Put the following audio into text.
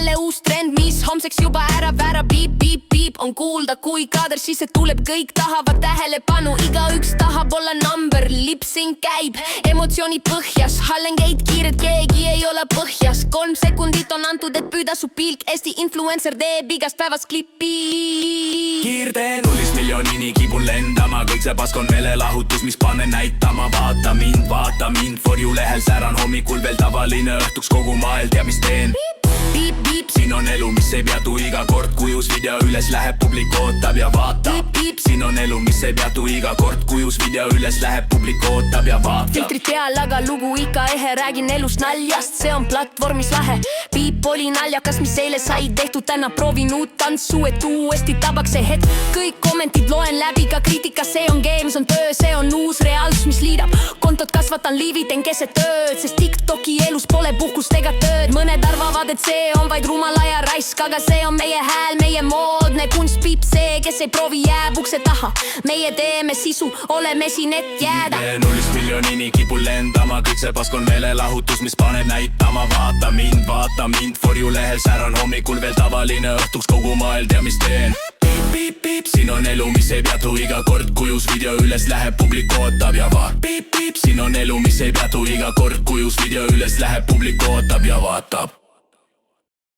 jälle uus trend, mis homseks juba ära väärab. Piip, piip, piip on kuulda, kui kaader sisse tuleb, kõik tahavad tähelepanu, igaüks tahab olla number, lip-sync käib, emotsioonid põhjas, hallengeid kiired, keegi ei ole põhjas. 3 sekundit on antud, et püüda su pilk, Eesti influencer teeb igast päevast klippi. Kiirtee 0-st miljonini kibun lendama, kõik see pask on meelelahutus, mis pane näitama. Vaata mind, for you lehel säran hommikul veel tavaline, õhtuks kogu maailm teab, mis teen. Piip, piip, Siin on elu, mis ei peatu iga kord, kui uus video üles läheb, publik ootab ja vaatab. Siin on elu, mis ei peatu iga kord, kui uus video üles läheb, publik ootab ja vaatab. filtrid peal, aga lugu ikka ehe, räägin elust naljast, see on platvormis lahe. Piip oli naljakas, mis eile sai tehtud, täna proovin uut tantsu, et uuesti tabaks see hetk. Kõik kommentid loen läbi, ka kriitika, see on game, see on töö, see on uus reaalsus, mis liidab. Kontot kasvatan, liivi teen keset tööd, sest TikToki elus pole puhkust ega tööd. Mõned arvavad, et see on vaid rumal aja raisk, aga see on meie hääl, meie moodne kunst. Piip see, kes ei proovi, jääb ukse taha. Meie teeme sisu, oleme siin, et jääda. 0-st miljonini kibun lendama, kõik see pask on meelelahutus, mis paneb näitama. Vaata mind, for you lehel säran hommikul veel tavaline, õhtuks kogu maailm teab, mis teen. Piip, piip, siin on elu, mis ei peatu iga kord, kui uus video üles läheb, publik ootab ja vaatab. Piip, piip, siin on elu, mis ei peatu iga kord, kui uus video üles läheb, publik ootab ja vaatab.